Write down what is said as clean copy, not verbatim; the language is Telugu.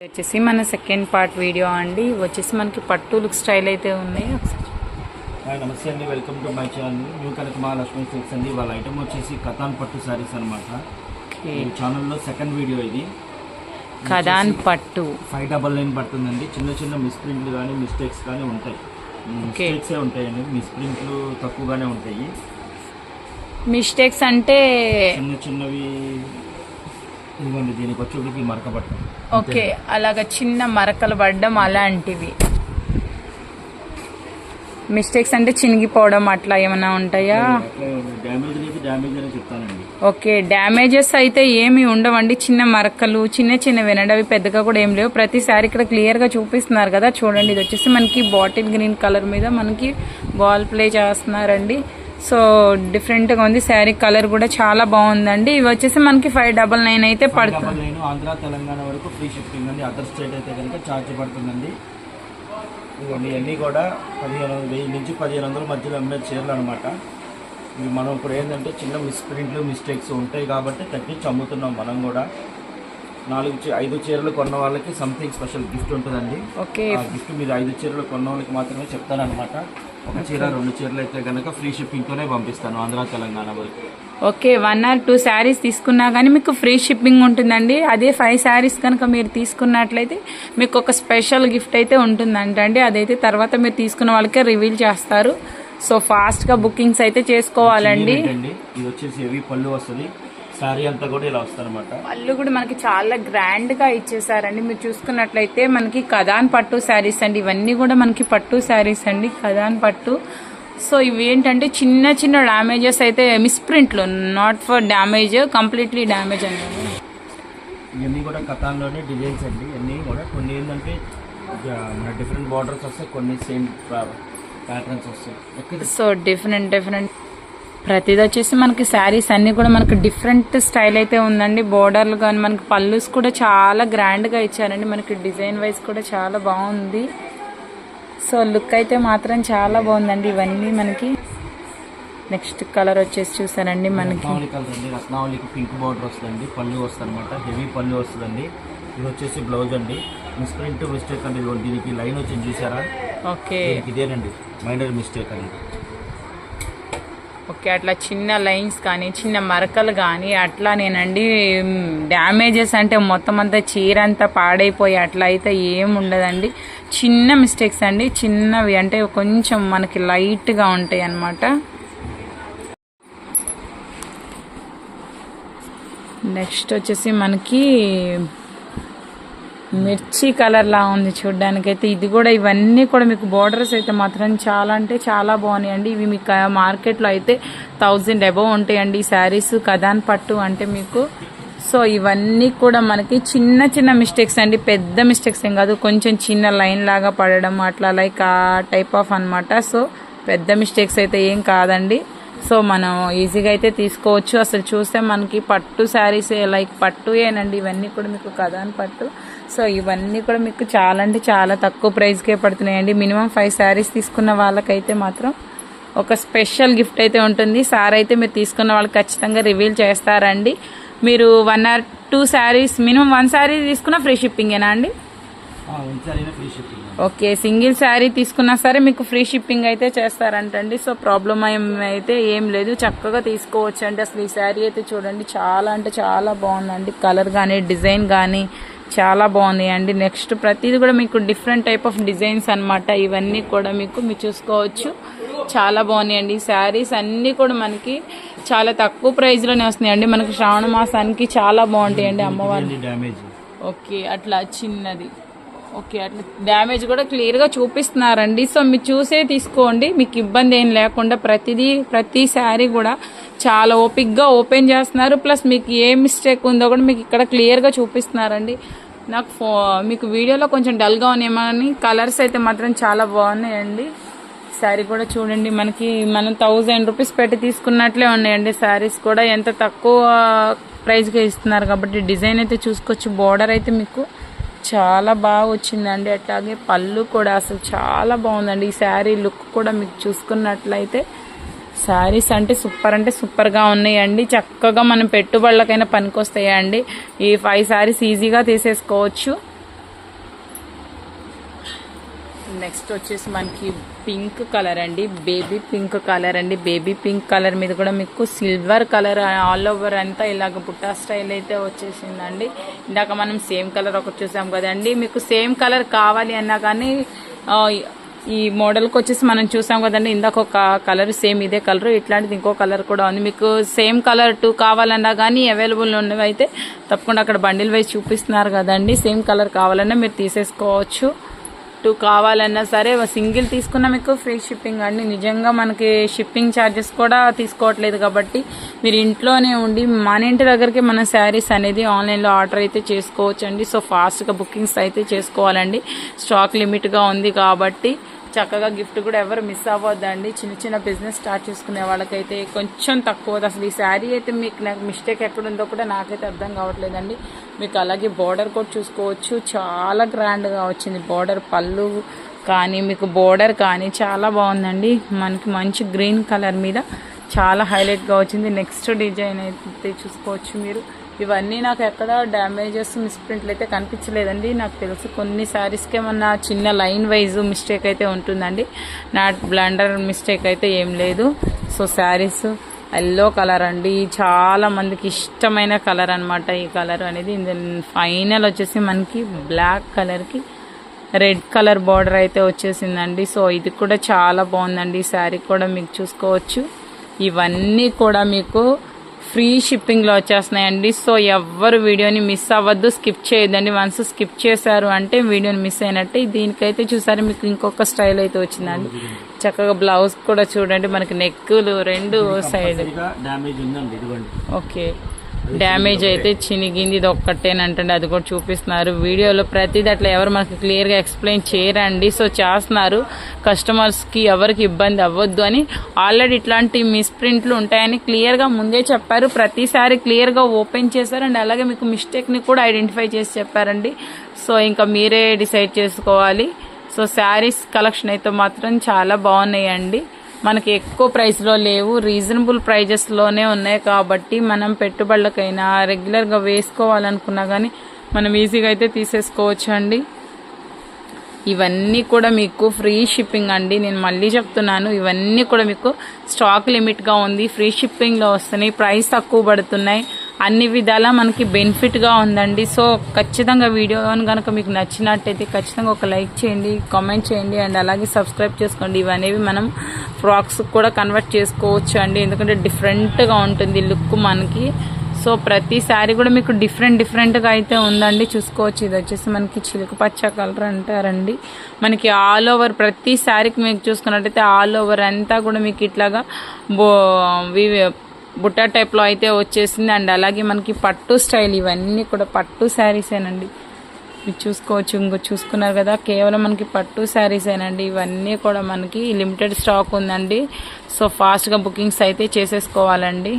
వచ్చేసి మన సెకండ్ పార్ట్ వీడియో అండి. వచ్చేసి మనకి పట్టు లుక్ స్టైల్ అయితే ఉన్నాయి. నమస్తే అండి, welcome to my channel new Kanaka Mahalakshmi silks అండి. వాళ్ళ ఐటమ్ వచ్చేసి కథాన్ పట్టు శారీస్ అనమాట. ఈ ఛానల్లో సెకండ్ వీడియో ఇది. కథాన్ పట్టు 599 పడుతుందండి. చిన్న చిన్న మిస్ప్రింట్లు కానీ మిస్టేక్స్ కానీ ఉంటాయి. మిస్టేక్సే ఉంటాయండి, మిస్ప్రింట్లు తక్కువగానే ఉంటాయి. మిస్టేక్స్ అంటే చిన్న చిన్నవి ఇదిగోండి, దీనికి వచ్చేటికి మరక పట్టడం. ఓకే, అలాగా చిన్న మరకలు పడడం అలాంటివి. మిస్టేక్స్ అంటే చినిగిపోవడం అట్లా ఏమైనా ఉంటాయా? డ్యామేజ్ అని చెప్తానండి. ఓకే, డ్యామేజెస్ అయితే ఏమి ఉండవండి. చిన్న మరకలు చిన్న చిన్న వినండి, అవి పెద్దగా కూడా ఏం లేవు. ప్రతిసారి ఇక్కడ క్లియర్ గా చూపిస్తున్నారు కదా, చూడండి. ఇది వచ్చేసి మనకి బాటిల్ గ్రీన్ కలర్ మీద మనకి బాల్ ప్లే చేస్తున్నారండి. సో డిఫరెంట్గా ఉంది. శారీ కలర్ కూడా చాలా బాగుందండి. ఇవి వచ్చేసి మనకి 599 అయితే పడుతుంది. ఆంధ్ర తెలంగాణ వరకు ఫ్రీ షిప్పింగ్ అండి. అదర్ స్టేట్ అయితే కనుక ఛార్జ్ పడుతుందండి. ఇవన్నీ కూడా 1500 నుంచి 1500 మధ్యలో అమ్మే చీరలు అనమాట. ఇవి మనం ఇప్పుడు ఏంటంటే చిన్న మిస్ప్రింట్లు మిస్టేక్స్ ఉంటాయి కాబట్టి తగ్గించి అమ్ముతున్నాం. మనం కూడా 5 చీరలు కొన్న వాళ్ళకి సంథింగ్ స్పెషల్ గిఫ్ట్ ఉంటుందండి. ఓకే, ఆ గిఫ్ట్ మీరు 5 చీరలు కొన్న వాళ్ళకి మాత్రమే చెప్తానమాట. ఒక చీర 2 చీరలు అయితే కనుక ఫ్రీ షిప్పింగ్తోనే పంపిస్తాను ఆంధ్ర తెలంగాణ వరకు. ఓకే, 1 or 2 శారీస్ తీసుకున్నా కానీ మీకు ఫ్రీ షిప్పింగ్ ఉంటుందండి. అదే 5 శారీస్ కనుక మీరు తీసుకున్నట్లయితే మీకు ఒక స్పెషల్ గిఫ్ట్ అయితే ఉంటుందంటండి. అదైతే తర్వాత మీరు తీసుకున్న వాళ్ళకే రివీల్ చేస్తారు. సో ఫాస్ట్గా బుకింగ్స్ అయితే చేసుకోవాలండి. ఇది వచ్చేసి హెవీ పళ్ళు వస్తుంది. శారీ అంతా కూడా ఇలా వస్తారనమాట. పళ్ళు కూడా మనకి చాలా గ్రాండ్ గా ఇచ్చేసారండి. మీరు చూసుకున్నట్లయితే మనకి కథాన్ పట్టు శారీస్ అండి. ఇవన్నీ కూడా మనకి పట్టు శారీస్ అండి, కథాన్ పట్టు. సో ఇవి ఏంటంటే చిన్న చిన్న డ్యామేజెస్ అయితే మిస్ప్రింట్లు, not for damage, completely damage అన్నది. ఇవన్నీ కూడా కథాన్లోనే డిజైన్స్ అండి. ఇవన్నీ కూడా కొన్ని ఏంటంటే మన డిఫరెంట్ బార్డర్స్ వస్తాయి, కొన్ని సేమ్ ప్యాటర్న్స్ వస్తాయి. సో డిఫరెంట్ ప్రతిది వచ్చేసి మనకి శారీస్ అన్ని కూడా మనకి డిఫరెంట్ స్టైల్ అయితే ఉందండి. బోర్డర్లు కానీ మనకి పళ్ళుస్ కూడా చాలా గ్రాండ్ గా ఇచ్చారండి. మనకి డిజైన్ వైజ్ కూడా చాలా బాగుంది. సో లుక్ అయితే మాత్రం చాలా బాగుందండి. ఇవన్నీ మనకి నెక్స్ట్ కలర్ వచ్చేసి చూసారండి మనకి రత్నావళికి పింక్ బార్డర్ వస్తుందండి. పళ్ళు వస్తుంది అనమాట, హెవీ పళ్ళు వస్తుందండి. ఇది వచ్చేసి బ్లౌజ్ అండి. మిస్ప్రింట్ మిస్టేక్ అండి. దీనికి లైన్ వచ్చింది చూసారా? ఓకే, ఇదేనండి మైనర్ మిస్టేక్ అండి. ఓకే, అట్లా చిన్న లైన్స్ కానీ చిన్న మరకలు కానీ అట్లానేనండి. డ్యామేజెస్ అంటే మొత్తం అంతా చీర అంతా పాడైపోయి అట్లా అయితే ఏం ఉండదండి. చిన్న మిస్టేక్స్ అండి, చిన్నవి అంటే కొంచెం మనకి లైట్గా ఉంటాయి అన్నమాట. నెక్స్ట్ వచ్చేసి మనకి మిర్చి కలర్ లా ఉంది చూడ్డానికైతే. ఇది కూడా ఇవన్నీ కూడా మీకు బోర్డర్స్ అయితే మాత్రం చాలా అంటే చాలా బాగున్నాయండి. ఇవి మీకు మార్కెట్లో అయితే 1000 అబవ్ ఉంటాయండి ఈ శారీస్. కథాన్ పట్టు అంటే మీకు. సో ఇవన్నీ కూడా మనకి చిన్న చిన్న మిస్టేక్స్ అండి, పెద్ద మిస్టేక్స్ ఏం కాదు. కొంచెం చిన్న లైన్ లాగా పడడం అట్లా లైక్ ఆ టైప్ ఆఫ్ అనమాట. సో పెద్ద మిస్టేక్స్ అయితే ఏం కాదండి. సో మనం ఈజీగా అయితే తీసుకోవచ్చు. అసలు చూస్తే మనకి పట్టు శారీస్ లైక్ పట్టు ఏనండి. ఇవన్నీ కూడా మీకు కథాన్ పట్టు. సో ఇవన్నీ కూడా మీకు చాలా అంటే చాలా తక్కువ ప్రైస్కే పడుతున్నాయండి. మినిమం 5 శారీస్ తీసుకున్న వాళ్ళకైతే మాత్రం ఒక స్పెషల్ గిఫ్ట్ అయితే ఉంటుంది. సార్ అయితే మీరు తీసుకున్న వాళ్ళకి ఖచ్చితంగా రివీల్ చేస్తారండి. మీరు 1 or 2 శారీస్ మినిమం 1 శారీ తీసుకున్న ఫ్రీ షిప్పింగేనా అండి? ఓకే, సింగిల్ శారీ తీసుకున్నా సరే మీకు ఫ్రీ షిప్పింగ్ అయితే చేస్తారంటండి. సో ప్రాబ్లం అయితే ఏం లేదు, చక్కగా తీసుకోవచ్చు అండి. అసలు ఈ శారీ అయితే చూడండి చాలా అంటే చాలా బాగుందండి. కలర్ కానీ డిజైన్ కానీ చాలా బాగున్నాయి అండి. నెక్స్ట్ ప్రతిది కూడా మీకు డిఫరెంట్ టైప్ ఆఫ్ డిజైన్స్ అనమాట. ఇవన్నీ కూడా మీరు చూసుకోవచ్చు, చాలా బాగున్నాయండి. ఈ శారీస్ అన్నీ కూడా మనకి చాలా తక్కువ ప్రైస్లోనే వస్తున్నాయండి. మనకి శ్రావణ మాసానికి చాలా బాగుంటాయండి అమ్మవారి. ఓకే, అట్లా చిన్నది. ఓకే, అట్లా డ్యామేజ్ కూడా క్లియర్గా చూపిస్తున్నారండి. సో మీరు చూసే తీసుకోండి, మీకు ఇబ్బంది ఏం లేకుండా. ప్రతి శారీ కూడా చాలా ఓపిక్గా ఓపెన్ చేస్తున్నారు. ప్లస్ మీకు ఏ మిస్టేక్ ఉందో కూడా మీకు ఇక్కడ క్లియర్గా చూపిస్తున్నారండి. నాకు మీకు వీడియోలో కొంచెం డల్గా ఉన్నాయేమో కానీ కలర్స్ అయితే మాత్రం చాలా బాగున్నాయండి. శారీ కూడా చూడండి, మనం 1000 రూపీస్ పెట్టి తీసుకున్నట్లే ఉన్నాయండి. శారీస్ కూడా ఎంత తక్కువ ప్రైస్గా ఇస్తున్నారు కాబట్టి డిజైన్ అయితే చూసుకోవచ్చు. బోర్డర్ అయితే మీకు చాలా బాగా వచ్చిందండి. అట్లాగే పళ్ళు కూడా అసలు చాలా బాగుందండి. ఈ శారీ లుక్ కూడా మీకు చూసుకున్నట్లయితే శారీస్ అంటే సూపర్గా ఉన్నాయండి. చక్కగా మనం పెట్టుబడులకైనా పనికొస్తాయండి. ఈ 5 శారీస్ ఈజీగా తీసేసుకోవచ్చు. నెక్స్ట్ వచ్చేసి మనకి పింక్ కలర్ అండి, బేబీ పింక్ కలర్ అండి. బేబీ పింక్ కలర్ మీద కూడా మీకు సిల్వర్ కలర్ ఆల్ ఓవర్ అంతా ఇలాగ బుట్టా స్టైల్ అయితే వచ్చేసిందండి. ఇందాక మనం సేమ్ కలర్ ఒకటి చూసాం కదండి. మీకు సేమ్ కలర్ కావాలి అన్నా కానీ ఈ మోడల్కి వచ్చేసి మనం చూసాం కదండి, ఇందాక ఒక కలర్ సేమ్ ఇదే కలర్, ఇట్లాంటిది ఇంకో కలర్ కూడా ఉంది. మీకు సేమ్ కలర్ 2 కావాలన్నా కానీ అవైలబుల్ ఉన్నవి అయితే తప్పకుండా అక్కడ బండిల్ వైజ్ చూపిస్తున్నారు కదండి. సేమ్ కలర్ కావాలన్నా మీరు తీసేసుకోవచ్చు. 2 కావాలన్నా సరే, సింగిల్ తీసుకున్నా మీకు ఫ్రీ షిప్పింగ్ అండి. నిజంగా మనకి షిప్పింగ్ ఛార్జెస్ కూడా తీసుకోవట్లేదు కాబట్టి మీరు ఇంట్లోనే ఉండి మన ఇంటి దగ్గరికి మన శారీస్ అనేది ఆన్లైన్లో ఆర్డర్ అయితే చేసుకోవచ్చు అండి. సో ఫాస్ట్గా బుకింగ్స్ అయితే చేసుకోవాలండి. స్టాక్ లిమిట్గా ఉంది కాబట్టి చక్కగా గిఫ్ట్ కూడా ఎవరు మిస్ అవ్వద్దండి. చిన్న చిన్న బిజినెస్ స్టార్ట్ చేసుకునే వాళ్ళకైతే కొంచెం తక్కువ. అసలు ఈ శారీ అయితే మీకు నాకు మిస్టేక్ ఎక్కడుందో కూడా నాకైతే అర్థం కావట్లేదండి. మీకు అలాగే బోర్డర్ కూడా చూసుకోవచ్చు, చాలా గ్రాండ్గా వచ్చింది. బోర్డర్ పళ్ళు కానీ మీకు బోర్డర్ కానీ చాలా బాగుందండి. మనకి మంచి గ్రీన్ కలర్ మీద చాలా హైలైట్గా వచ్చింది. నెక్స్ట్ డిజైన్ అయితే చూసుకోవచ్చు మీరు. ఇవన్నీ నాకు ఎక్కడ డ్యామేజెస్ మిస్ప్రింట్లు అయితే కనిపించలేదండి. నాకు తెలుసు కొన్ని శారీస్కి ఏమన్నా చిన్న లైన్ వైజ్ మిస్టేక్ అయితే ఉంటుందండి. నాట్ బ్లండర్ మిస్టేక్ అయితే ఏం లేదు. సో శారీస్ ఎల్లో కలర్ అండి, చాలా మందికి ఇష్టమైన కలర్ అనమాట ఈ కలర్ అనేది. ఫైనల్ వచ్చేసి మనకి బ్లాక్ కలర్కి రెడ్ కలర్ బార్డర్ అయితే వచ్చేసిందండి. సో ఇది కూడా చాలా బాగుందండి. ఈ శారీ కూడా మీకు చూసుకోవచ్చు. ఇవన్నీ కూడా మీకు ఫ్రీ షిప్పింగ్లో వచ్చేస్తున్నాయండి. సో ఎవ్వరు వీడియోని మిస్ అవ్వద్దు, స్కిప్ చేయొద్దండి. వన్స్ స్కిప్ చేశారు అంటే వీడియోని మిస్ అయినట్టే. దీనికైతే చూసారు మీకు ఇంకొక స్టైల్ అయితే వచ్చిందండి. చక్కగా బ్లౌజ్ కూడా చూడండి, మనకి నెక్కులు 2 సైడ్ డ్యామేజ్ ఉందండి. ఇదిగోండి, ఓకే డ్యామేజ్ అయితే చినిగింది, ఇది ఒక్కటేనంటండి. అది కూడా చూపిస్తున్నారు వీడియోలో. ప్రతిదీ అట్లా ఎవరు మనకి క్లియర్గా ఎక్స్ప్లెయిన్ చేయరండి. సో చేస్తున్నారు కస్టమర్స్కి ఎవరికి ఇబ్బంది అవ్వద్దు అని. ఆల్రెడీ ఇట్లాంటి మిస్ప్రింట్లు ఉంటాయని క్లియర్గా ముందే చెప్పారు. ప్రతిసారి క్లియర్గా ఓపెన్ చేశారు అండ్ అలాగే మీకు మిస్టేక్ని కూడా ఐడెంటిఫై చేసి చెప్పారండి. సో ఇంకా మీరే డిసైడ్ చేసుకోవాలి. సో శారీస్ కలెక్షన్ అయితే మాత్రం చాలా బాగున్నాయండి. మనకి ఎక్కువ ప్రైస్లో లేవు, రీజనబుల్ ప్రైజెస్లోనే ఉన్నాయి కాబట్టి మనం పెట్టుబడులకైనా రెగ్యులర్గా వేసుకోవాలనుకున్నా కానీ మనం ఈజీగా అయితే తీసేసుకోవచ్చు అండి. ఇవన్నీ కూడా మీకు ఫ్రీ షిప్పింగ్ అండి. నేను మళ్ళీ చెప్తున్నాను, ఇవన్నీ కూడా మీకు స్టాక్ లిమిట్గా ఉంది, ఫ్రీ షిప్పింగ్లో వస్తున్నాయి, ప్రైస్ తక్కువ పడుతున్నాయి, అన్ని విధాలా మనకి బెనిఫిట్గా ఉందండి. సో ఖచ్చితంగా వీడియో కనుక మీకు నచ్చినట్టయితే ఖచ్చితంగా ఒక లైక్ చేయండి, కామెంట్ చేయండి అండ్ అలాగే సబ్స్క్రైబ్ చేసుకోండి. ఇవనేవి మనం ఫ్రాక్స్ కూడా కన్వర్ట్ చేసుకోవచ్చు అండి, ఎందుకంటే డిఫరెంట్గా ఉంటుంది లుక్ మనకి. సో ప్రతి శారీ కూడా మీకు డిఫరెంట్గా అయితే ఉందండి, చూసుకోవచ్చు. ఇది వచ్చేసి మనకి చిలుక పచ్చ కలర్ అంటారండి. మనకి ఆల్ ఓవర్ ప్రతి శారీకి మీకు చూసుకున్నట్టయితే ఆల్ ఓవర్ అంతా కూడా మీకు ఇట్లాగా బుట్ట టైప్లో అయితే వచ్చేసింది అండ్ అలాగే మనకి పట్టు స్టైల్. ఇవన్నీ కూడా పట్టు శారీసేనండి, మీరు చూసుకోవచ్చు. ఇంకో చూసుకున్నారు కదా, కేవలం మనకి పట్టు శారీసేనండి. ఇవన్నీ కూడా మనకి లిమిటెడ్ స్టాక్ ఉందండి. సో ఫాస్ట్గా బుకింగ్స్ అయితే చేసేసుకోవాలండి.